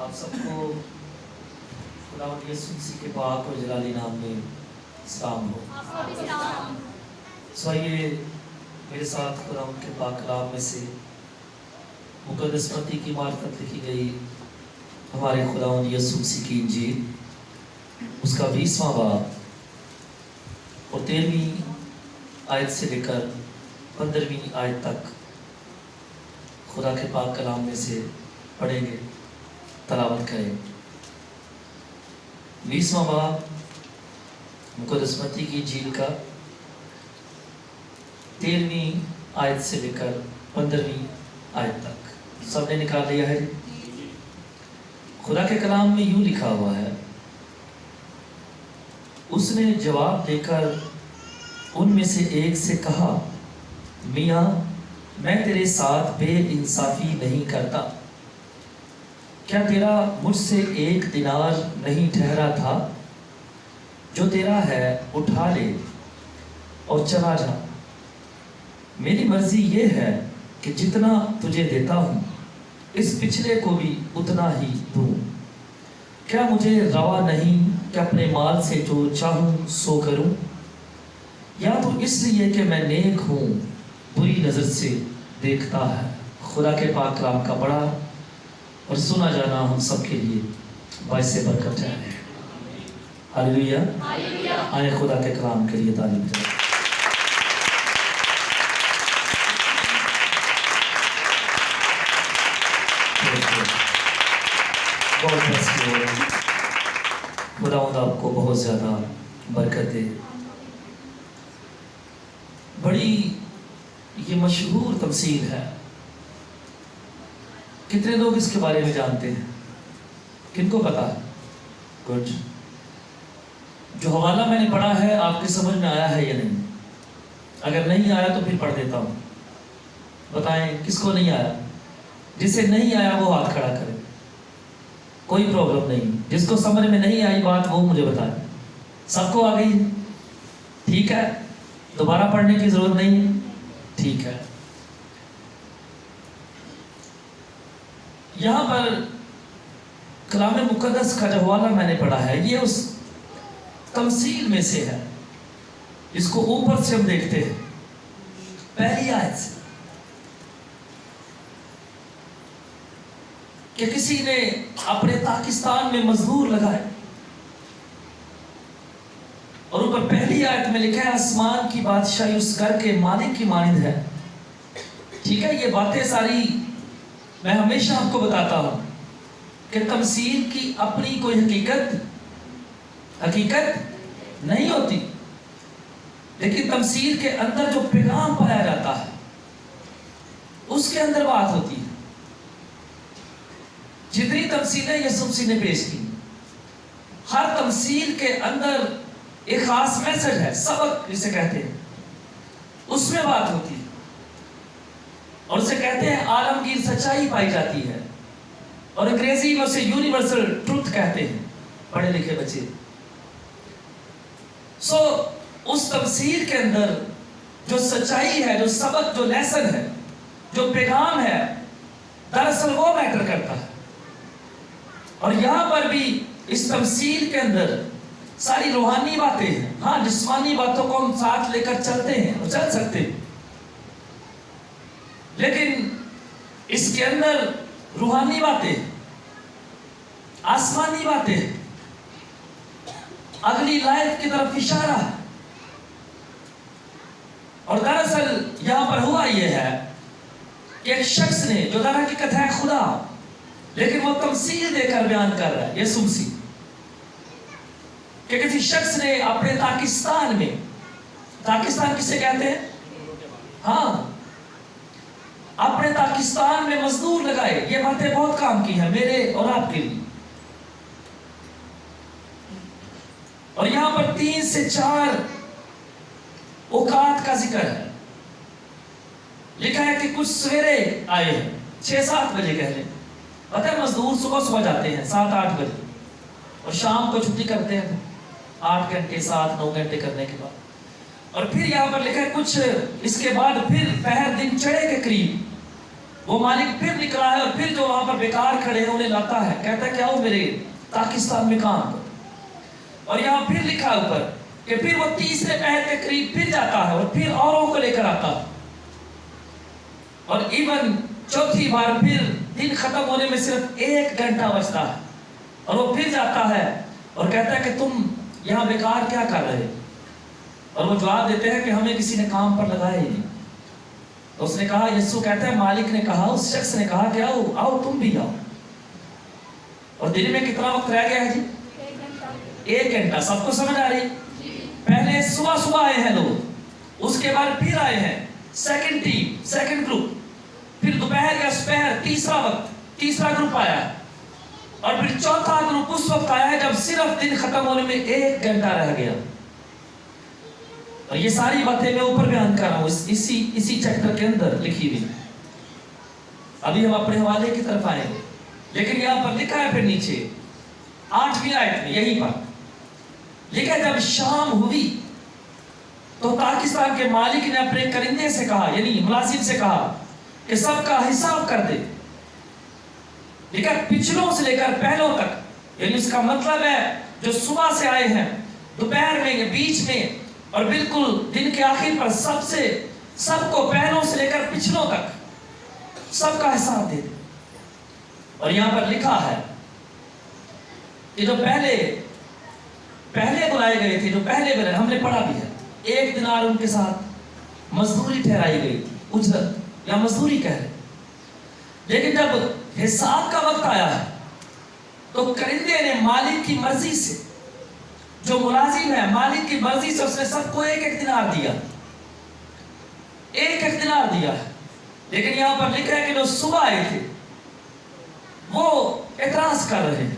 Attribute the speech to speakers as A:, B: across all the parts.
A: آپ سب کو خداوند یسوع مسیح کے پاک اور جلالی نام میں سلام ہو۔ سو آئیے میرے ساتھ خداوند کے پاک کلام میں سے مقدس متی کی معرفت لکھی گئی ہمارے خداوند یسوع مسیح کی انجیل اس کا 20واں باب اور 13ویں آیت سے لے کر 15ویں آیت تک خدا کے پاک کلام میں سے پڑھیں گے، تلاوت کریں۔ 20واں باب مقدس متی کی انجیل کا 13ویں آیت سے لے کر 15ویں آیت تک سب نے نکال لیا ہے؟ خدا کے کلام میں یوں لکھا ہوا ہے، اس نے جواب دے کر ان میں سے ایک سے کہا، میاں میں تیرے ساتھ بے انصافی نہیں کرتا، کیا تیرا مجھ سے 1 دینار نہیں ٹھہرا تھا؟ جو تیرا ہے اٹھا لے اور چلا جا، میری مرضی یہ ہے کہ جتنا تجھے دیتا ہوں اس پچھلے کو بھی اتنا ہی دوں۔ کیا مجھے روا نہیں کہ اپنے مال سے جو چاہوں سو کروں؟ یا تو اس لیے کہ میں نیک ہوں بری نظر سے دیکھتا ہے؟ خدا کے پاک کلام کا پڑھا اور سنا جانا ہم سب کے لیے باعث برکت ہے۔ ہاللیلویا۔ آئے خدا کے کلام کے لیے تعلیم دیں۔ خداوند آپ کو بہت زیادہ برکت دے۔ بڑی یہ مشہور تمثیل ہے، کتنے لوگ اس کے بارے میں جانتے ہیں؟ کن کو پتا ہے؟ گڈ۔ جو حوالہ میں نے پڑھا ہے آپ کی سمجھ میں آیا ہے یا نہیں؟ اگر نہیں آیا تو پھر پڑھ دیتا ہوں، بتائیں کس کو نہیں آیا؟ جسے نہیں آیا وہ ہاتھ کھڑا کرے، کوئی پرابلم نہیں۔ جس کو سمجھ میں نہیں آئی بات وہ مجھے بتائیں۔ سب کو آ گئی ہے؟ ٹھیک ہے، دوبارہ پڑھنے کی ضرورت نہیں ہے؟ ٹھیک ہے۔ یہاں پر کلام مقدس کا جو حوالہ میں نے پڑھا ہے یہ اس تمثیل میں سے ہے، اس کو اوپر سے ہم دیکھتے ہیں پہلی آیت سے کہ کسی نے اپنے پاکستان میں مزدور لگائے، اور اوپر پہلی آیت میں لکھا ہے آسمان کی بادشاہی اس گھر کے مالک کی مانند ہے۔ ٹھیک ہے، یہ باتیں ساری میں ہمیشہ آپ کو بتاتا ہوں کہ تمثیل کی اپنی کوئی حقیقت نہیں ہوتی، لیکن تمثیل کے اندر جو پیغام پایا جاتا ہے اس کے اندر بات ہوتی ہے۔ جتنی تمثیلیں یسوع مسیح نے پیش کی، ہر تمثیل کے اندر ایک خاص میسج ہے، سبق جسے کہتے ہیں، اس میں بات ہوتی ہے، اور اسے کہتے ہیں عالمگیر سچائی پائی جاتی ہے، اور انگریزی میں اسے یونیورسل ٹروتھ کہتے ہیں پڑھے لکھے بچے۔ سو اس تمثیل کے اندر جو سچائی ہے، جو سبق، جو لیسن ہے، جو پیغام ہے، دراصل وہ میٹر کرتا ہے۔ اور یہاں پر بھی اس تمثیل کے اندر ساری روحانی باتیں ہیں۔ ہاں، جسمانی باتوں کو ہم ساتھ لے کر چلتے ہیں اور چل سکتے ہیں، لیکن اس کے اندر روحانی باتیں، آسمانی باتیں، اگلی لائف کی طرف اشارہ ہے۔ اور دراصل یہاں پر ہوا یہ ہے کہ ایک شخص نے، جو در حقیقت ہے خدا، لیکن وہ تمثیل دے کر بیان کر رہا ہے یسوع مسیح، کہ کسی شخص نے اپنے پاکستان میں، پاکستان کسے کہتے ہیں؟ ہاں، اپنے پاکستان میں مزدور لگائے۔ یہ باتیں بہت کام کی ہیں میرے اور آپ کے لیے۔ اور یہاں پر 3 سے 4 اوقات کا ذکر ہے۔ لکھا ہے کہ کچھ سویرے آئے ہیں، 6-7 بجے کہہ لیں۔ پتہ ہے مزدور صبح جاتے ہیں 7-8 بجے، اور شام کو چھٹی کرتے ہیں 8 گھنٹے 7-9 گھنٹے کرنے کے بعد۔ اور پھر یہاں پر لکھا ہے کچھ اس کے بعد پھر پہر دن چڑھے کے قریب وہ مالک پھر نکلا ہے اور پھر جو وہاں پر بیکار کھڑے ہیں انہیں لاتا ہے، کہتا ہے کہ آؤ میرے پاکستان میں کام کرو. اور یہاں پھر لکھا ہے اوپر کہ پھر وہ تیسرے پہر کے قریب پھر جاتا ہے اور پھر اوروں کو لے کر آتا ہے. اور ایون چوتھی بار پھر دن ختم ہونے میں صرف 1 گھنٹہ بچتا ہے اور وہ پھر جاتا ہے اور کہتا ہے کہ تم یہاں بیکار کیا کر رہے؟ اور وہ جواب دیتے ہیں کہ ہمیں کسی نے کام پر لگایا ہی نہیں. تو اس نے کہا، یسوع کہتا ہے مالک نے کہا، اس شخص نے کہا کہ آؤ آؤ تم بھی آؤ. اور دن میں کتنا وقت رہ گیا ہے جی؟ 1 گھنٹہ. سب کو سمجھ آ رہی؟ پہلے صبح صبح آئے ہیں لوگ، اس کے بعد پھر آئے ہیں سیکنڈ ٹیم، سیکنڈ گروپ، پھر دوپہر یا سپہر تیسرا وقت، تیسرا گروپ آیا ہے، اور پھر چوتھا گروپ اس وقت آیا ہے جب صرف دن ختم ہونے میں 1 گھنٹہ رہ گیا. اور یہ ساری باتیں میں اوپر بیان کر رہا ہوں اسی چیپٹر کے اندر لکھی ہوئی. ابھی ہم اپنے حوالے کی طرف آئیں گے، لیکن یہاں پر لکھا ہے پھر نیچے 8ویں آیت میں یہیں پر لکھا ہے جب شام ہوئی تو پاکستان کے مالک نے اپنے کرندے سے کہا، یعنی ملازم سے کہا کہ سب کا حساب کر دے. لکھا پچھلوں سے لے کر پہلوں تک، یعنی اس کا مطلب ہے جو صبح سے آئے ہیں، دوپہر میں یا بیچ میں اور بالکل دن کے آخر پر سب کو پہلوں سے لے کر پچھلوں تک سب کا حساب دے دے. اور یہاں پر لکھا ہے کہ جو پہلے بلائے گئے تھے، جو پہلے بلائے، ہم نے پڑھا بھی ہے، 1 دینار ان کے ساتھ مزدوری ٹھہرائی گئی تھی، اجرت یا مزدوری کہہ رہے. لیکن جب حساب کا وقت آیا ہے تو کرندے نے مالک کی مرضی سے، جو ملازم ہے مالک کی مرضی سے اس نے سب کو 1 دینار دیا، 1 دینار دیا ہے. لیکن یہاں پر لکھا ہے کہ جو صبح آئے تھے وہ اعتراض کر رہے ہیں،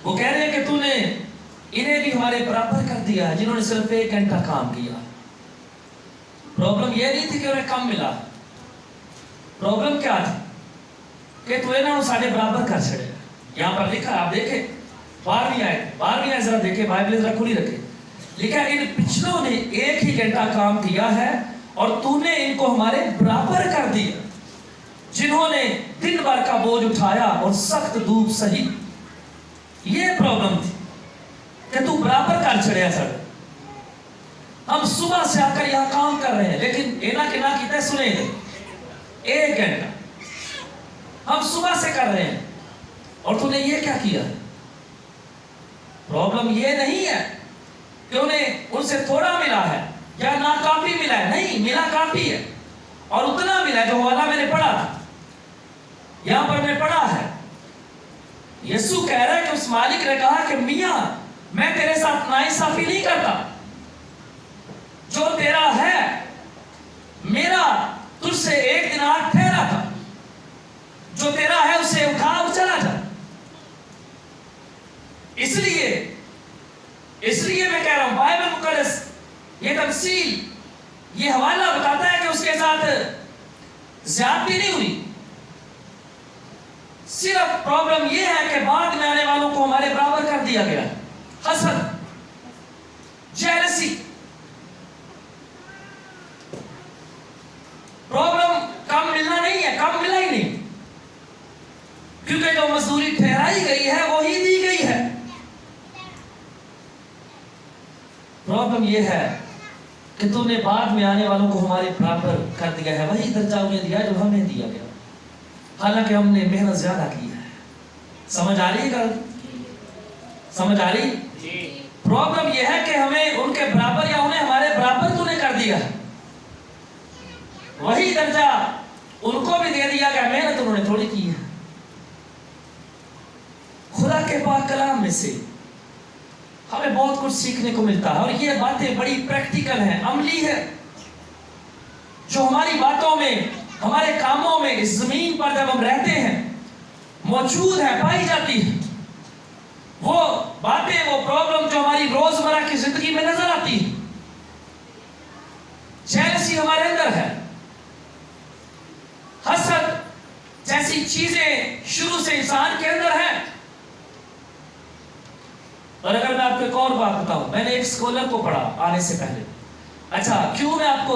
A: وہ کہہ رہے ہیں کہ تو نے انہیں بھی ہمارے برابر کر دیا ہے جنہوں نے صرف 1 گھنٹہ کام کیا. پرابلم یہ نہیں تھی کہ انہیں کم ملا، پرابلم کیا تھی کہ تو انہیں سارے برابر کر چھڑے. یہاں پر لکھا، آپ دیکھیں 12ویں آیت ذرا دیکھیں، بائبل ذرا کھلی رکھیں. لکھا ہے ان پچھلوں نے 1 ہی گھنٹہ کام کیا ہے اور تو نے ان کو ہمارے برابر کر دیا جنہوں نے دن بھر کا بوجھ اٹھایا اور سخت دھوپ سہی. یہ پرابلم تھی کہ تو برابر کر چھڑیا سر. ہم صبح سے آ کر یہاں کام کر رہے ہیں، لیکن اینا کے نا کیتے سنیں گے 1 گھنٹہ ہم صبح سے کر رہے ہیں اور تو نے یہ کیا کیا. پرابلم یہ نہیں ہے کہ انہیں ان سے تھوڑا ملا ہے یا ناکافی ملا ہے، نہیں، ملا کافی ہے اور اتنا ملا جو حوالہ میں نے پڑھا تھا. یہاں پر میں پڑھا ہے یسوع کہہ رہا ہے کہ اس مالک نے کہا کہ میاں میں تیرے ساتھ ناانصافی نہیں کرتا، جو تیرا ہے میرا تجھ سے 1 دینار ٹھہرا تھا، جو تیرا ہے اسے اٹھا اور چلا جا. اس لیے میں کہہ رہا ہوں بائبل مقدس یہ تفصیل، یہ حوالہ بتاتا ہے کہ اس کے ساتھ زیادتی نہیں ہوئی. صرف پرابلم یہ ہے کہ بعد میں آنے والوں کو ہمارے برابر کر دیا گیا. حسد، جیلسی. پرابلم کم ملنا نہیں ہے، کم ملا ہی نہیں، کیونکہ جو مزدوری ٹھہرائی گئی ہے وہی دی گئی ہے. پرابلم یہ ہے کہ تم نے بعد میں آنے والوں کو ہمارے برابر کر دیا ہے، وہی درجہ انہیں دیا جو ہمیں دیا گیا، حالانکہ ہم نے محنت زیادہ کی ہے. سمجھ آ رہی ہے؟ سمجھ آ رہی؟ پرابلم یہ ہے کہ ہمیں ان کے برابر یا انہیں ہمارے برابر تو نے کر دیا ہے، وہی درجہ ان کو بھی دے دیا کہ محنت انہوں نے تھوڑی کی ہے. خدا کے پاک کلام میں سے ہمیں بہت کچھ سیکھنے کو ملتا ہے اور یہ باتیں بڑی پریکٹیکل ہیں، عملی ہے، جو ہماری باتوں میں، ہمارے کاموں میں، اس زمین پر جب ہم رہتے ہیں موجود ہے، پائی جاتی ہے. وہ باتیں، وہ پرابلم جو ہماری روزمرہ کی زندگی میں نظر آتی ہے. جیلسی ہمارے اندر ہے، حسد جیسی چیزیں شروع سے انسان کے اندر ہیں. اور اگر میں آپ کو ایک اور بات بتاؤں، میں نے ایک اسکالر کو پڑھا آنے سے پہلے. اچھا، کیوں میں آپ کو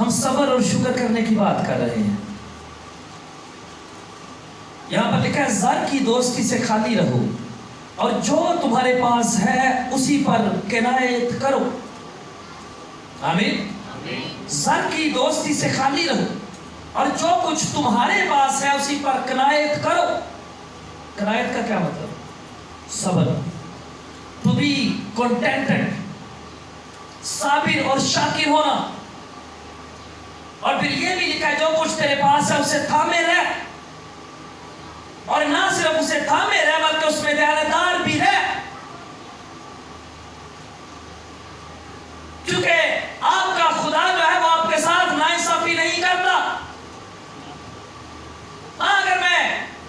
A: ہم صبر اور شکر کرنے کی بات کر رہے ہیں. یہاں پر لکھا ہے زر کی دوستی سے خالی رہو اور جو تمہارے پاس ہے اسی پر کنایت کرو. آمین. زر کی دوستی سے خالی رہو اور جو کچھ تمہارے پاس ہے اسی پر کنایت کرو. کنایت کا کیا مطلب؟ صبر. ٹو بی کنٹینٹڈ، صابر اور شاکر ہونا. اور پھر یہ بھی لکھا ہے جو کچھ تیرے پاس ہے اسے تھامے رہ، اور نہ صرف اسے تھامے رہ بلکہ اس میں دیانتدار بھی رہ، کیونکہ آپ کا خدا جو ہے وہ آپ کے ساتھ ناانصافی نہیں کرتا. اگر میں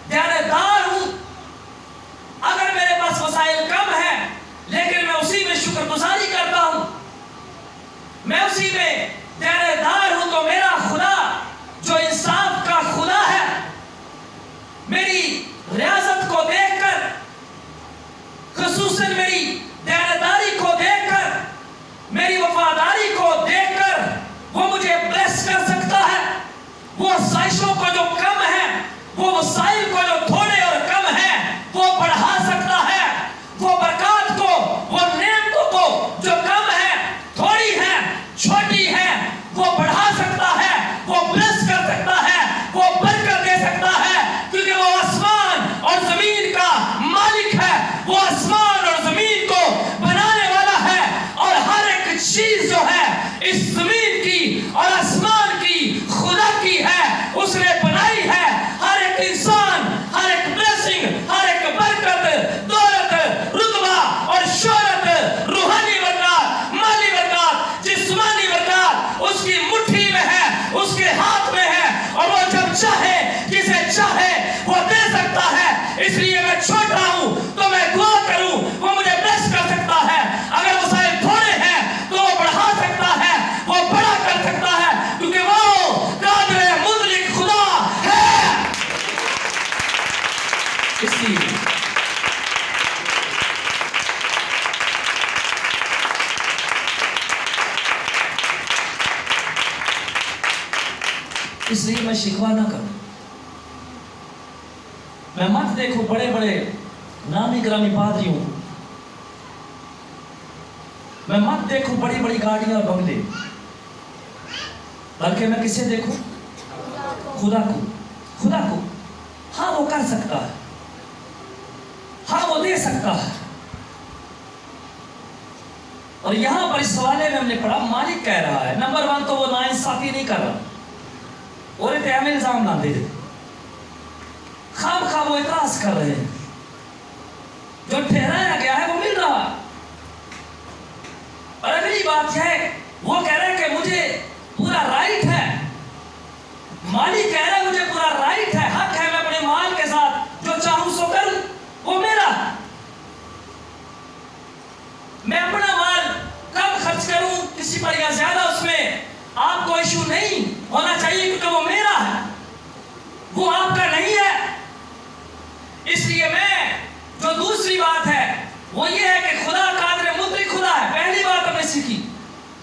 A: دیانتدار ہوں، اگر میرے پاس وسائل کم ہیں لیکن میں اسی میں شکر گزاری کرتا ہوں، میں اسی میں دیانتدار ہوں، تو میرا خدا جو انصاف کا خدا ہے میری ریاضت کو دیکھ کر، خصوصاً میری دیانتداری کو دیکھ کر، میری وفاداری کو دیکھ کر وہ مجھے بلیس کر سکتا ہے. وہ آسائشوں کو جو کم ہے، وہ وسائل کو جو تھوڑے اور کم ہے وہ بڑھا سکتا ہے. وہ برکات کو، وہ نعمتوں کو جو کم ہے، تھوڑی ہے، چھوٹی ہے، وہ بڑھا سکتا ہے، وہ بلیس کر سکتا ہے، وہ برکت دے سکتا ہے، کیونکہ وہ آسمان اور زمین کا مالک ہے. وہ آسمان اور زمین کو بنانے والا ہے، اور ہر ایک چیز جو ہے اس زمین کی اور آسمان کی خدا کی ہے، اس نے بنائی ہے. ہر ایک انسان، ہر ایک بلیسنگ، ہر ایک برکت، دولت، رتبہ اور شہرت، روحانی برکات، مالی برکات، جسمانی برکات اس کی مٹھی میں ہے، اس کے ہاتھ میں ہے، اور وہ جب چاہے جسے چاہے وہ دے سکتا ہے. اس لیے میں چھوٹا ہوں تو میں دعا کروں، وہ مجھے بلیس کر سکتا ہے. اگر وسائل تھوڑے ہیں تو وہ بڑھا سکتا ہے، وہ بڑا کر سکتا ہے، کیونکہ وہ قادر مطلق خدا ہے. اس لیے میں شکوہ نہ کروں. میں مت دیکھوں بڑے بڑے نامی گرامی پادریوں، میں مت دیکھوں بڑی بڑی گاڑیاں اور بنگلے، بلکہ میں کسے دیکھوں؟ خدا کو. خدا کو. ہاں وہ کر سکتا ہے، ہاں وہ دے سکتا ہے. اور یہاں پر اس حوالے میں ہم نے پڑھا مالک کہہ رہا ہے. نمبر 1 تو وہ ناانصافی نہیں کر رہا، اور ہمیں الزام نہ دے دے. خام خواہ وہ اعتراض کر رہے ہیں، جو ٹھہرایا گیا ہے وہ مل رہا. اور اگلی بات یہ ہے، وہ کہہ رہے ہیں کہ مجھے پورا رائٹ ہے. مالی کہہ رہا ہے مجھے پورا رائٹ ہے، حق ہے، میں اپنے مال کے ساتھ جو چاہوں سو کروں، وہ میرا. میں اپنا مال کم خرچ کروں کسی پر یا زیادہ، اس میں آپ کو ایشو نہیں ہونا چاہیے، کیونکہ وہ میرا ہے، وہ آپ کا نہیں ہے. اس لیے میں جو دوسری بات ہے وہ یہ ہے کہ خدا قادر مطلق خدا ہے. پہلی بات ہم نے سیکھی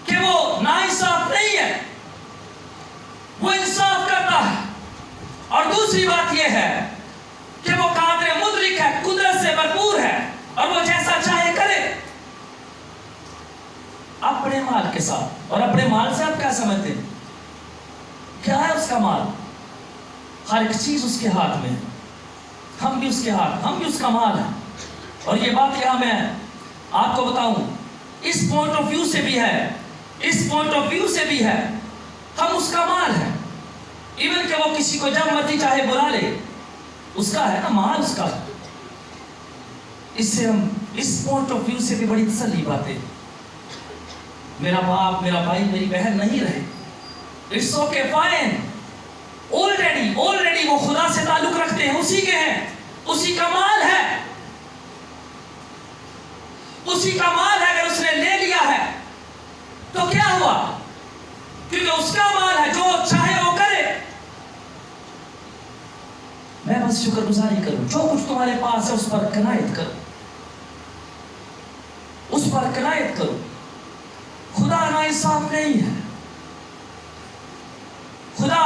A: کہ وہ ناانصاف نہیں ہے، وہ انصاف کرتا ہے. اور دوسری بات یہ ہے کہ وہ قادر مطلق ہے، قدرت سے بھرپور ہے، اور وہ جیسا چاہے کرے اپنے مال کے ساتھ. اور اپنے مال سے آپ کیا سمجھتے ہیں؟ کیا ہے اس کا مال؟ ہر ایک چیز اس کے ہاتھ میں ہے. ہم بھی اس کے ہاتھ، ہم بھی اس کا مال ہے. اور یہ بات یہاں میں آپ کو بتاؤں، اس پوائنٹ آف ویو سے بھی ہے، اس پوائنٹ آف ویو سے بھی ہے، ہم اس کا مال ہے. ایون کہ وہ کسی کو جب مرضی چاہے بلا لے، اس کا ہے نا، مال اس کا ہے. اس سے ہم اس پوائنٹ آف ویو سے بھی بڑی تسلی باتیں. میرا باپ، میرا بھائی، میری بہن نہیں رہے، اٹس اوکے، فائن. آلریڈی وہ خدا سے تعلق رکھتے ہیں، اسی کے ہیں، اسی کا مال ہے، اسی کا مال ہے. اگر اس نے لے لیا ہے تو کیا ہوا؟ کیونکہ اس کا مال ہے، جو چاہے وہ کرے. میں بس شکر گزاری کروں. جو کچھ تمہارے پاس ہے اس پر کنایت کرو، اس پر کنایت کرو. خدا ناانصاف نہیں ہے. خدا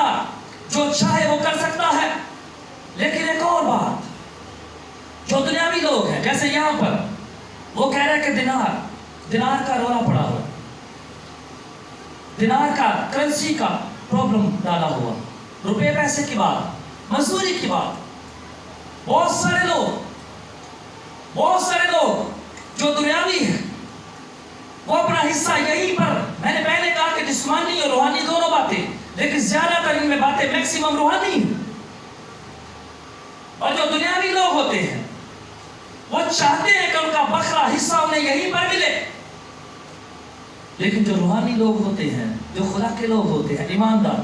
A: جو چاہے وہ کر سکتا ہے، لیکن ایک اور بات، جو دنیاوی لوگ ہیں جیسے یہاں پر وہ کہہ رہے کہ دینار کا رولا پڑا ہوا، دینار کا کرنسی کا پرابلم ڈالا ہوا، روپے پیسے کی بات، مزدوری کی بات. بہت سارے لوگ جو دنیاوی ہیں وہ اپنا حصہ یہیں پر، میں نے پہلے کہا کہ جسمانی اور روحانی دونوں باتیں، لیکن زیادہ تر ان میں باتیں میکسیمم روحانی ہیں. اور جو دنیاوی لوگ ہوتے ہیں وہ چاہتے ہیں کہ ان کا بکھرا حصہ انہیں یہیں پر ملے، لیکن جو روحانی لوگ ہوتے ہیں، جو خدا کے لوگ ہوتے ہیں، ایماندار،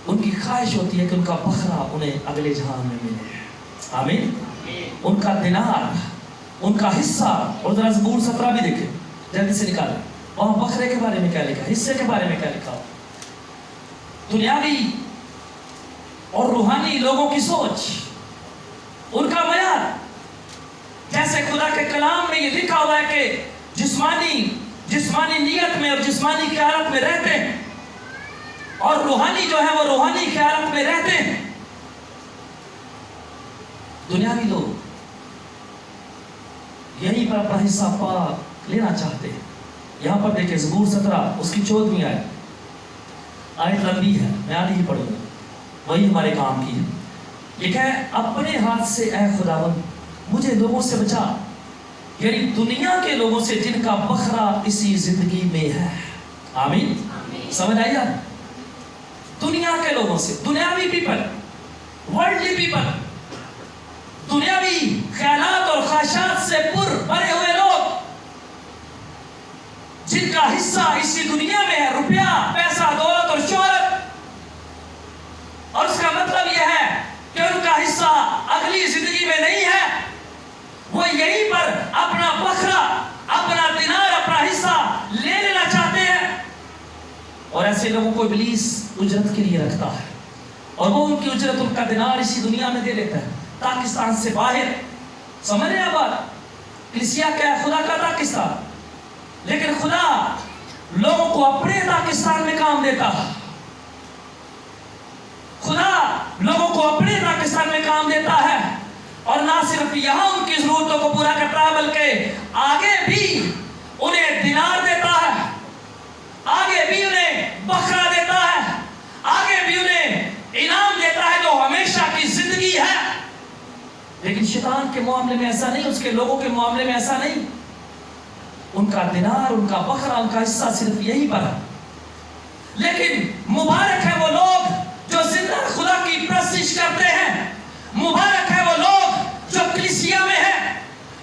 A: ان کی خواہش ہوتی ہے کہ ان کا بکھرا انہیں اگلے جہان میں ملے. آمین. ان کا دینار، ان کا حصہ. اور ذرا زبور 17 بھی دیکھیں، جلدی سے نکالیں، وہاں بکھرے کے بارے میں کیا لکھا، حصے کے بارے میں کیا لکھا. دنیاوی اور روحانی لوگوں کی سوچ، ان کا معیار، جیسے خدا کے کلام میں یہ لکھا ہوا ہے کہ جسمانی نیت میں اور جسمانی خیالات میں رہتے ہیں، اور روحانی جو ہے وہ روحانی خیالات میں رہتے ہیں. دنیاوی لوگ یہیں پر اپنا حصہ پاک لینا چاہتے ہیں. یہاں پر دیکھیں زبور 17 اس کی 14ویں آیت لمبی ہے، میں آدھی ہی پڑھوں گا، وہی ہمارے کام کی ہے. لکھا ہے اپنے ہاتھ سے اے خداوند مجھے لوگوں سے بچا، یعنی دنیا کے لوگوں سے جن کا بکھرا اسی زندگی میں ہے. آمین. سمجھ آئی آپ؟ دنیا کے لوگوں سے، دنیاوی پیپل، ورلڈلی پیپل، دنیاوی خیالات اور خواہشات سے بھرے ہوئے لوگ جن کا حصہ اسی دنیا میں ہے، روپیہ، پیسہ، دولت اور شہرت. اور اس کا مطلب یہ ہے کہ ان کا حصہ اگلی زندگی میں نہیں ہے، وہ یہیں پر اپنا بکھرا، اپنا دینار، اپنا حصہ لے لینا چاہتے ہیں. اور ایسے لوگوں کو ابلیس اجرت کے لیے رکھتا ہے، اور وہ ان کی اجرت، ان کا دینار اسی دنیا میں دے دیتا ہے، پاکستان سے باہر. سمجھ رہے ہیں بات؟ کلیسیا کیا ہے؟ خدا کا پاکستان. لیکن خدا لوگوں کو اپنے پاکستان میں کام دیتا ہے. خدا لوگوں کو اپنے پاکستان میں کام دیتا ہے، اور نہ صرف یہاں ان کی ضرورتوں کو پورا کرتا ہے، بلکہ آگے بھی انہیں دینار دیتا ہے، آگے بھی انہیں بکھرا دیتا ہے، آگے بھی انہیں انعام دیتا ہے جو ہمیشہ کی زندگی ہے. لیکن شیطان کے معاملے میں ایسا نہیں، اس کے لوگوں کے معاملے میں ایسا نہیں. ان کا دینار، ان کا بکھرا، ان کا حصہ صرف یہی پر ہے. لیکن مبارک ہے وہ لوگ جو زندہ خدا کی پرستش کرتے ہیں، مبارک ہے وہ لوگ جو کلیسیا میں ہیں،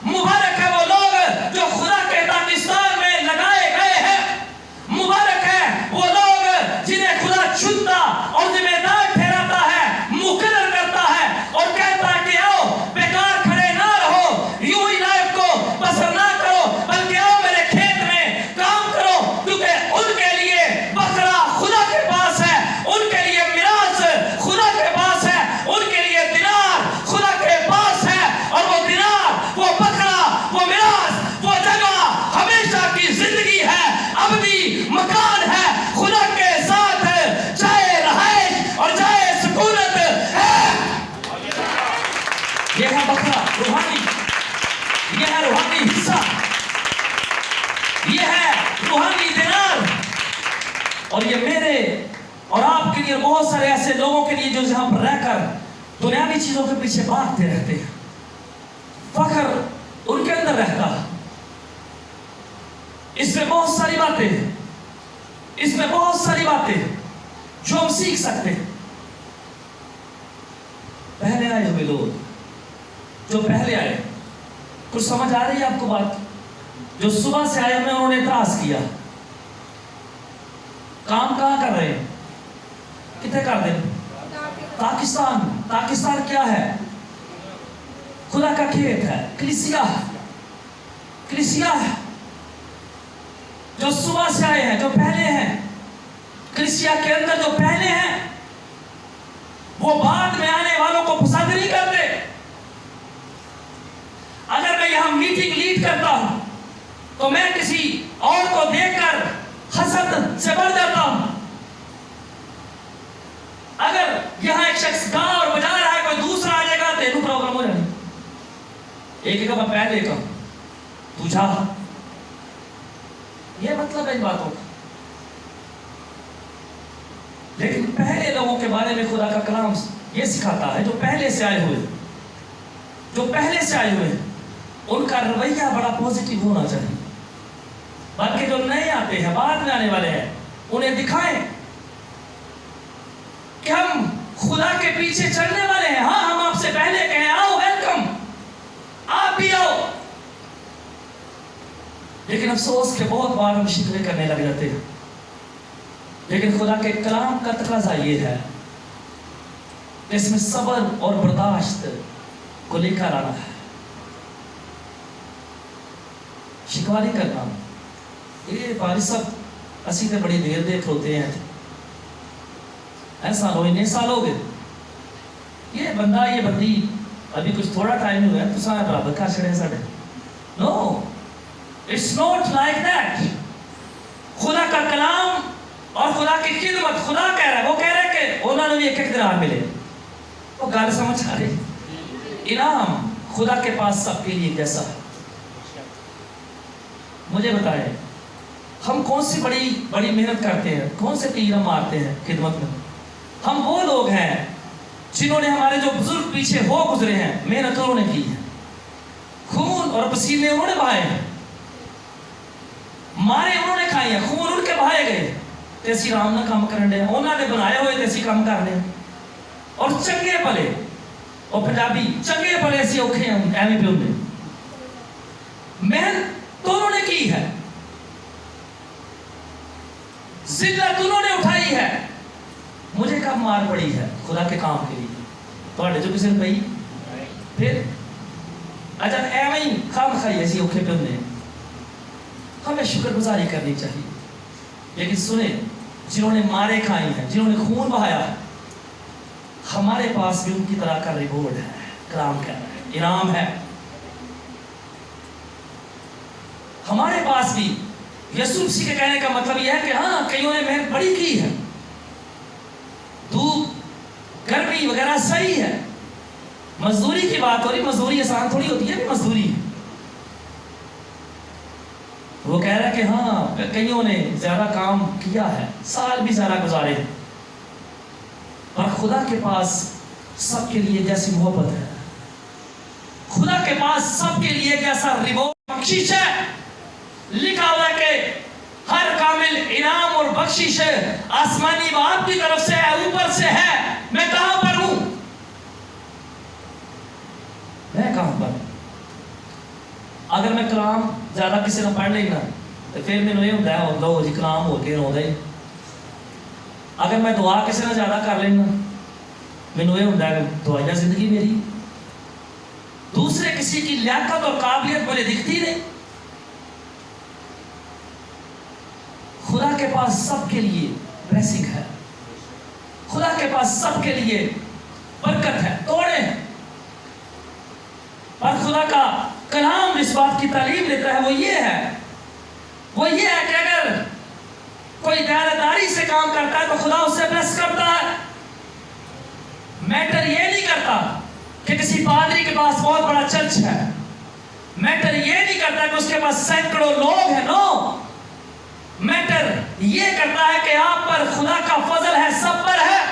A: مبارک ہے وہ لوگ جو خدا کے پاکستان میں لگائے گئے ہیں، مبارک ہے وہ لوگ جنہیں خدا چنتا اور ذمہ دار ٹھہراتا ہے، مقرر کرتا ہے اور کہتا ہے کہ آؤ بیکار کھڑے نہ رہو، یوں ہی لائف کو بسر نہ کرو، بلکہ آؤ میرے کھیت میں کام کرو، کیونکہ ان کے لیے بکرا خدا کے پاس ہے، ان کے لیے میراث خدا کے پاس ہے، ان کے لیے دینار خدا کے پاس ہے. اور وہ دینار، وہ بکرا، وہ میراث، وہ جگہ ہمیشہ کی زندگی ہے، ابدی مکان ہے، خدا کے ساتھ جائے رہائش اور جائے سکونت ہے. یہ ہے بکرا روحانی، یہ ہے روحانی حصہ، یہ ہے روحانی دینار. اور یہ میرے اور آپ کے لیے، بہت سارے ایسے لوگوں کے لیے جو یہاں پر رہ کر دنیاوی چیزوں کے پیچھے بھاگتے رہتے ہیں، فخر ان کے اندر رہتا ہے. اس میں بہت ساری باتیں ہیں، اس میں بہت ساری باتیں ہیں جو ہم سیکھ سکتے ہیں. پہلے آئے ہوئے لوگ جو پہلے آئے، کچھ سمجھ آ رہی ہے آپ کو بات؟ جو صبح سے آئے ہوئے انہوں نے اعتراض کیا. کام کہاں کر رہے ہیں؟ کتنے کر دیں؟ پاکستان. پاکستان کیا ہے؟ خدا کا کھیت ہے، کلیسیا ہے، کلیسیا ہے. جو صبح سے آئے ہیں، جو پہلے ہیں، کلیسیا کے اندر جو پہلے ہیں، وہ بعد میں آنے والوں کو پسند نہیں کرتے. اگر میں یہاں میٹنگ لیڈ کرتا ہوں تو میں کسی اور کو دیکھ کر حسد سے بڑھ جاتا ہوں. شخص گا اور بجا رہا ہے, کوئی دوسرا آ جائے گا, تینوں پرابلم ہو جانی. ایک میں پہلے کا تو جا. یہ مطلب ہے ان باتوں کا. لیکن پہلے لوگوں کے بارے میں خدا کا کلام یہ سکھاتا ہے, جو پہلے سے آئے ہوئے, جو پہلے سے آئے ہوئے, ان کا رویہ بڑا پوزیٹیو ہونا چاہیے. بلکہ جو نئے آتے ہیں, بعد میں آنے والے ہیں, انہیں دکھائیں کہ ہم خدا کے پیچھے چلنے والے ہیں. ہاں, ہم آپ سے پہلے کہیں آؤ, ویلکم, آپ بھی آؤ. لیکن افسوس کہ بہت بار ہم شکوے کرنے لگ جاتے ہیں. لیکن خدا کے کلام کا تقاضا یہ ہے کہ اس میں صبر اور برداشت کو لے کر آنا ہے. شکوا نہیں کرنا. یہ بارش صاحب اسی تے بڑی دیر دے کھلوتے ہیں, ایسا ہو اتنے سال ہو گئے, یہ بندہ یہ بندی ابھی کچھ تھوڑا ٹائم ہوا ہے تو سارے برابر کر چھڑے ساڑھے. نو, اٹس نوٹ لائک دیٹ. خدا کا کلام اور خدا کی خدمت, خدا کہہ رہا ہے, وہ کہہ رہا ہے کہ انہوں نے بھی ایک دینار ملے. وہ گل سمجھ آ رہی. انعام خدا کے پاس سب کے لیے جیسا ہے. مجھے بتائیں, ہم کون سی بڑی بڑی محنت کرتے ہیں, کون سے تیر ہم مارتے ہیں خدمت میں. ہم وہ لوگ ہیں جنہوں نے, ہمارے جو بزرگ پیچھے ہو گزرے ہیں, محنت انہوں نے کی ہے, خون اور پسینے انہوں نے بہائے ہیں, مارے انہوں نے کھائی ہیں, خون ان کے بہائے گئے. تے اسی رام نہ کام کرنے, انہوں نے بنائے ہوئے تے اسی کام کرنے. اور چنگے پلے, اور پنجابی چنگے پلے اسی اوکھے ہیں ایویں پہ انہیں محنت تو انہوں نے کی ہے, ذلت انہوں نے اٹھائی ہے. مجھے کب مار پڑی ہے خدا کے کام کے لیے؟ تھوڑے جو کسی نے پئی پھر اچھا ایویں خام کھائی ایسی اوکھے پہ انہیں. ہمیں شکر گزاری کرنی چاہیے. لیکن سنیں, جنہوں نے مارے کھائی ہیں, جنہوں نے خون بہایا ہے, ہمارے پاس بھی ان کی طرح کا ریوارڈ ہے. کلام کہہ رہا ہے, انعام ہے ہمارے پاس بھی. یسوع مسیح کے کہنے کا مطلب یہ ہے کہ ہاں, کئیوں نے محنت بڑی کی ہے, دھوپ گرمی وغیرہ صحیح ہے. مزدوری کی بات ہو رہی, مزدوری آسان تھوڑی ہوتی ہے. مزدوری وہ کہہ رہا ہے کہ ہاں, کئیوں نے زیادہ کام کیا ہے, سال بھی زیادہ گزارے, پر خدا کے پاس سب کے لیے جیسی محبت ہے, خدا کے پاس سب کے لیے جیسا ریوارڈ بخشش ہے. لکھا ہوا ہے کہ ہر کامل انعام اور بخشش آسمانی باپ کی طرف سے ہے, اوپر سے ہے. میں کہاں پر ہوں؟ میں کہاں پر؟ اگر میں کلام زیادہ کسی نے پڑھ لینا تو پھر میں یہ ہوتا ہے لو جی کلام ہو کے رودا ہی. اگر میں دعا کسی نے زیادہ کر لینا مینوں یہ ہوتا ہے دعائیاں زندگی میری. دوسرے کسی کی لیاقت اور قابلیت مجھے دکھتی نہیں. خدا کے پاس سب کے لیے بلیسنگ ہے, خدا کے پاس سب کے لیے برکت ہے. توڑے ہیں, اور خدا کا کلام اس بات کی تعلیم دیتا ہے, وہ یہ ہے کہ اگر کوئی دیانتداری سے کام کرتا ہے تو خدا اس سے بلیس کرتا ہے. میٹر یہ نہیں کرتا کہ کسی پادری کے پاس بہت بڑا چرچ ہے, میٹر یہ نہیں کرتا کہ اس کے پاس سینکڑوں لوگ ہیں. نو, میٹر یہ کرتا ہے کہ آپ پر خدا کا فضل ہے, سب پر ہے.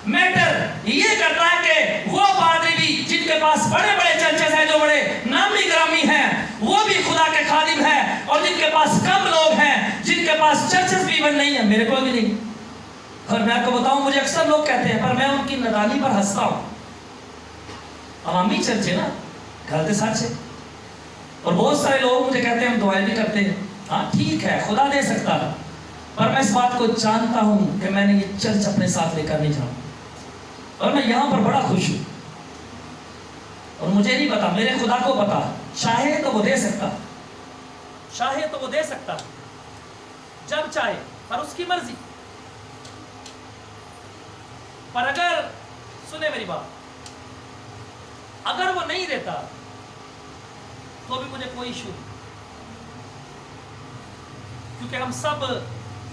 A: میٹر یہ کرتا ہے کہ وہ پادری بھی جن کے پاس بڑے بڑے چرچز ہیں, جو بڑے نامی گرامی ہیں, وہ بھی خدا کے خادم ہیں. اور جن کے پاس کم لوگ ہیں, جن کے پاس چرچز بھی بن نہیں ہیں, میرے کو بھی نہیں. اور میں آپ کو بتاؤں, مجھے اکثر لوگ کہتے ہیں, پر میں ان کی نادانی پر ہنستا ہوں. عوامی چرچ ہے نا, غلط سچ ہے. اور بہت سارے لوگ مجھے کہتے ہیں ہم دعائیں بھی کرتے ہیں. ہاں ٹھیک ہے, خدا دے سکتا ہے, پر میں اس بات کو جانتا ہوں کہ میں نے یہ چرچ اپنے ساتھ لے کر نہیں جاؤں, اور میں یہاں پر بڑا خوش ہوں. اور مجھے نہیں پتا, میرے خدا کو پتا, چاہے تو وہ دے سکتا, چاہے تو وہ دے سکتا جب چاہے, پر اس کی مرضی. پر اگر سنے میری بات, اگر وہ نہیں دیتا تو بھی مجھے کوئی ایشو نہیں, کیونکہ ہم سب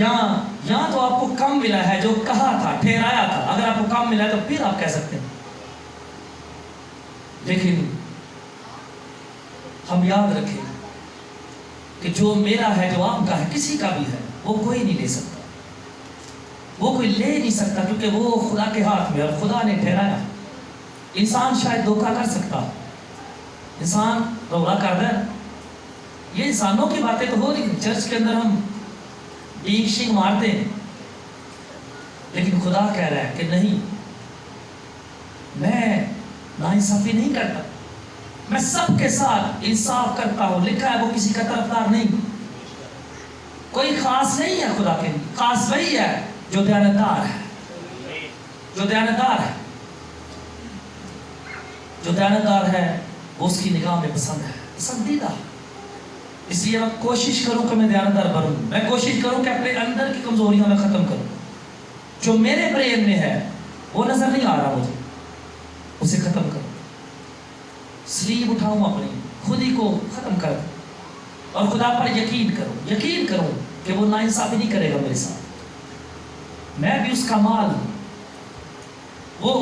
A: یہاں تو آپ کو کم ملا ہے جو کہا تھا، ٹھہرایا تھا. اگر آپ کو کم ملا ہے تو پھر آپ کہہ سکتے ہیں. لیکن ہم یاد رکھیں کہ جو میرا ہے، جو آپ کا ہے، کسی کا بھی ہے، وہ کوئی نہیں لے سکتا. وہ کوئی لے نہیں سکتا کیونکہ وہ خدا کے ہاتھ میں، اور خدا نے ٹھہرایا. انسان شاید دھوکہ کر سکتا، انسان دھوکہ کر رہا ہے. یہ انسانوں کی باتیں تو ہو رہی ہیں، چرچ کے اندر ہم ڈیکشنگ مارتے ہیں، لیکن خدا کہہ رہا ہے کہ نہیں، میں ناانصافی نہیں کرتا، میں سب کے ساتھ انصاف کرتا ہوں. لکھا ہے وہ کسی کا طرفدار نہیں، کوئی خاص نہیں ہے. خدا کے لیے خاص وہی ہے جو دیانتدار ہے، جو دیانتدار ہے، جو دیانتدار ہے، وہ اس کی نگاہ میں پسند ہے، پسندیدہ. اس لیے میں کوشش کروں کہ میں دیانتدار بنوں، میں کوشش کروں کہ اپنے اندر کی کمزوریوں میں ختم کروں. جو میرے برین میں ہے وہ نظر نہیں آ رہا مجھے، اسے ختم کروں. سلیب اٹھاؤں اپنی، خود ہی کو ختم کر دوں، اور خدا پر یقین کروں کہ وہ ناانصافی نہیں کرے گا میرے ساتھ. میں بھی اس کا مال ہوں، وہ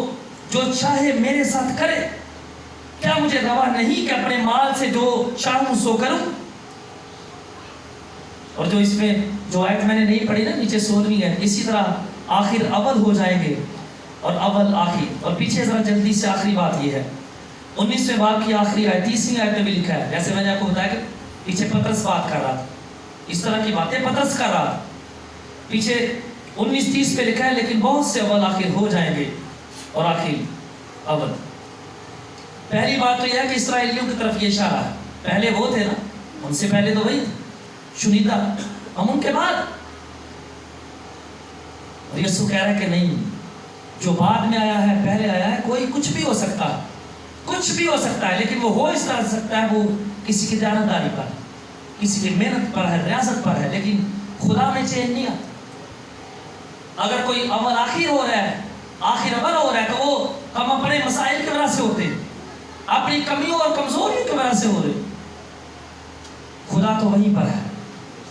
A: جو چاہے میرے ساتھ کرے. کیا مجھے روا نہیں کہ اپنے مال سے جو چاہوں سو کروں؟ اور جو اس میں جو آیت میں نے نہیں پڑھی نا، نیچے 16ویں ہے، اسی طرح آخر اول ہو جائیں گے اور اول آخر. اور پیچھے ذرا جلدی سے آخری بات یہ ہے، 19ویں باب کی آخری آیت، 30ویں آیت میں بھی لکھا ہے. جیسے میں نے آپ کو بتایا کہ پیچھے پطرس بات کر رہا تھا، اس طرح کی باتیں پطرس کر رہا تھا. پیچھے 19-30 پہ لکھا ہے، لیکن بہت سے اول آخر ہو جائیں گے اور آخر اول. پہلی بات تو یہ ہے کہ اسرائیلیوں کی طرف یہ اشارہ ہے. پہلے وہ تھے نا، ان سے پہلے تو وہی شنیدہ، ہم ان کے بعد. اور یسوع کہہ رہا ہے کہ نہیں، جو بعد میں آیا ہے پہلے آیا ہے. کوئی کچھ بھی ہو سکتا ہے، کچھ بھی ہو سکتا ہے، لیکن وہ ہو اس طرح سکتا ہے، وہ کسی کی دیانتداری پر، کسی کی محنت پر ہے، ریاضت پر ہے. لیکن خدا میں چینج نہیں آتا. اگر کوئی اول آخر ہو رہا ہے، آخر اول ہو رہا ہے، تو وہ ہم اپنے مسائل کی وجہ سے ہوتے ہیں، اپنی کمیوں اور کمزوریوں کی وجہ سے ہو رہے. خدا تو وہیں پر ہے،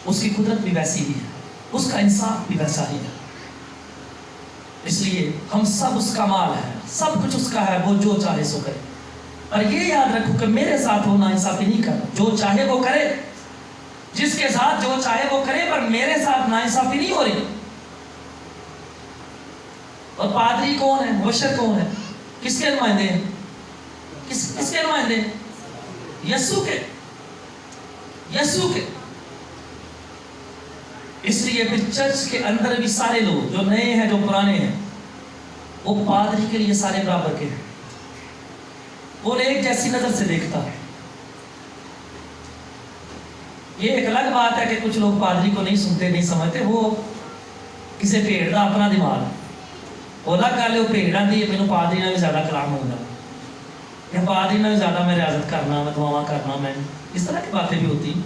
A: اس کی قدرت بھی ویسی ہی ہے، اس کا انصاف بھی ویسا ہی ہے. اس لیے ہم سب اس کا مال ہے، سب کچھ اس کا ہے، وہ جو چاہے سو کرے. اور یہ یاد رکھو کہ میرے ساتھ وہ ناانصافی نہیں کرنا. جو چاہے وہ کرے، جس کے ساتھ جو چاہے وہ کرے، پر میرے ساتھ ناانصافی نہیں ہو رہی. اور پادری کون ہے، مبشر کون ہے، کس کے نمائندے ہیں؟ کس کے نمائندے ہیں؟ یسوع کے، یسوع کے. اس لیے پھر چرچ کے اندر بھی سارے لوگ، جو نئے ہیں جو پرانے ہیں، وہ پادری کے لیے سارے برابر کے ہیں. وہ ایک جیسی نظر سے دیکھتا ہے. یہ ایک الگ بات ہے کہ کچھ لوگ پادری کو نہیں سنتے، نہیں سمجھتے. وہ کسی بھیڑ کا اپنا دماغ، وہ الگ گل ہے. وہ بھیڑ آتی ہے، مینوں پادری نال بھی زیادہ کلام ہوگا، یا پادری نال بھی زیادہ میں ریاضت کرنا، میں دعاواں کرنا، میں اس طرح کی باتیں بھی ہوتی ہیں.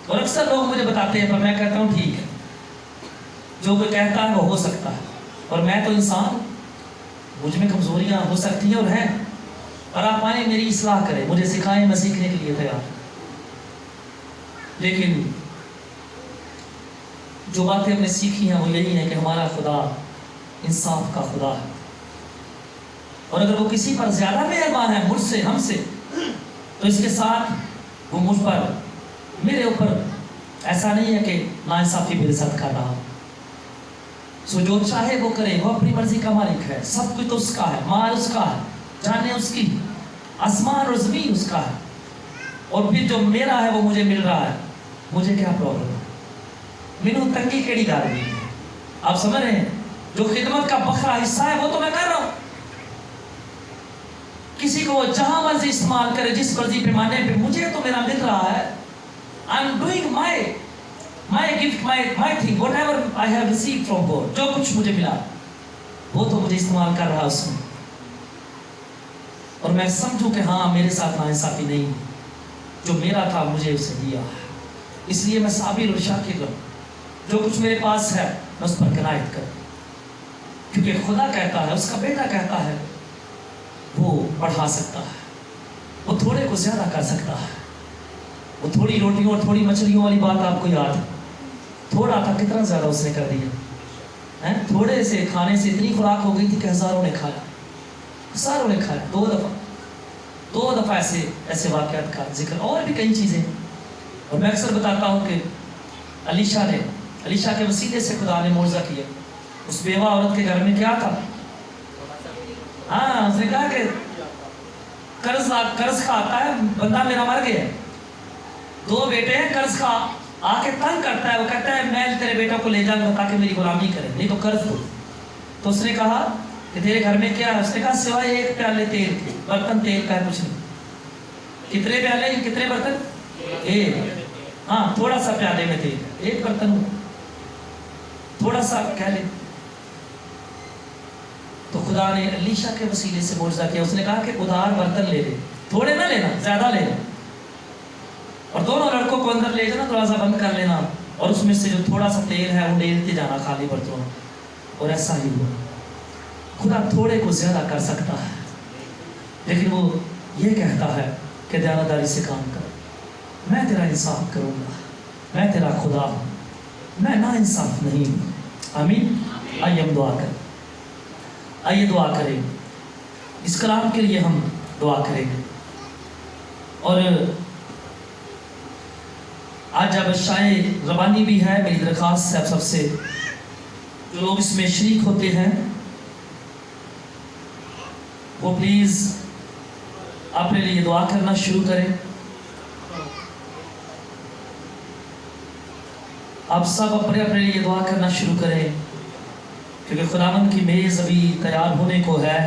A: اور اکثر لوگ مجھے بتاتے ہیں، پر میں کہتا ہوں ٹھیک ہے، جو کوئی کہتا ہے وہ ہو سکتا ہے. اور میں تو انسان ہوں، مجھ میں کمزوریاں ہو سکتی ہیں اور ہیں. اور آپ آئیں میری اصلاح کریں، مجھے سکھائیں، میں سیکھنے کے لیے تیار. لیکن جو باتیں ہم نے سیکھی ہیں وہ یہی ہے کہ ہمارا خدا انصاف کا خدا ہے. اور اگر وہ کسی پر زیادہ مہربان ہے مجھ سے، ہم سے، تو اس کے ساتھ وہ مجھ پر، میرے اوپر ایسا نہیں ہے کہ ناانصافی میرے ساتھ کر رہا. سو جو چاہے وہ کرے، وہ اپنی مرضی کا مالک ہے. سب کچھ تو اس کا ہے، مال اس کا ہے، جانیں اس کی، آسمان اور زمین اس کا ہے. اور پھر جو میرا ہے وہ مجھے مل رہا ہے. مجھے کیا پرابلم ہے؟ مینوں تنگی کیڑی گل ہے؟ آپ سمجھ رہے ہیں؟ جو خدمت کا بکھرا حصہ ہے وہ تو میں کر رہا ہوں. کسی کو جہاں مرضی استعمال کرے، جس مرضی پیمانے پہ، مجھے تو میرا مل رہا ہے. I'm doing my gift, my thing, whatever I have received from God. جو کچھ مجھے ملا وہ تو مجھے استعمال کر رہا اس میں. اور میں سمجھوں کہ ہاں میرے ساتھ ناانصافی نہیں، جو میرا تھا مجھے اسے دیا. اس لیے میں صابر اور شاکر رہوں. جو کچھ میرے پاس ہے میں اس پر قناعت کروں، کیونکہ خدا کہتا ہے، اس کا بیٹا کہتا ہے، وہ بڑھا سکتا ہے، وہ تھوڑے کو زیادہ کر سکتا ہے. وہ تھوڑی روٹیوں اور تھوڑی مچھلیوں والی بات آپ کو یاد ہے. تھوڑا تھا کتنا زیادہ اس نے کر دیا ہے. تھوڑے سے کھانے سے اتنی خوراک ہو گئی تھی کہ ہزاروں نے کھایا. ہزاروں نے کھایا. دو دفعہ ایسے واقعات کا ذکر. اور بھی کئی چیزیں. اور میں اکثر بتاتا ہوں کہ علیشہ کے وسیلے سے خدا نے معجزہ کیا. اس بیوہ عورت کے گھر میں کیا تھا؟ ہاں، اس نے کہا کہ قرض کھاتا ہے بندہ میرا مر گیا. 2 بیٹے ہیں، قرض کھا آ کے تنگ کرتا ہے. وہ کہتا ہے میں تیرے بیٹوں کو لے جاؤں گا تاکہ میری غلامی کرے، نہیں تو قرض دو. تو اس نے کہا کہ تیرے گھر میں کیا ہے؟ اس نے کہا سوائے 1 پیالے تیل کے، برتن تیل کا ہے کچھ نہیں. کتنے پیالے، کتنے برتن؟ 1. ہاں، تھوڑا سا پیالے میں تیل، 1 برتن ہو، تھوڑا سا کہہ لے. تو خدا نے علیشہ کے وسیلے سے معجزہ کیا. اس نے کہا کہ ادھار برتن لے لے، تھوڑے نہ لینا، زیادہ لینا، اور دونوں لڑکوں کو اندر لے جانا، دروازہ بند کر لینا، اور اس میں سے جو تھوڑا سا تیل ہے وہ ڈیلتے جانا خالی برتنوں. اور ایسا ہی ہوا. خدا تھوڑے کو زیادہ کر سکتا ہے، لیکن وہ یہ کہتا ہے کہ دیانتداری سے کام کر، میں تیرا انصاف کروں گا، میں تیرا خدا ہوں، میں نا انصاف نہیں ہوں. آمین. آئیے ہم دعا کریں. آئیے دعا کریں. اس کلام کے لیے ہم دعا کریں گے. اور آج جب شاید ربانی بھی ہے، میری درخواست ہے آپ سب سے جو لوگ اس میں شریک ہوتے ہیں وہ پلیز اپنے لیے دعا کرنا شروع کریں. آپ سب اپنے لیے دعا کرنا شروع کریں، کیونکہ خداوند کی میز ابھی تیار ہونے کو ہے.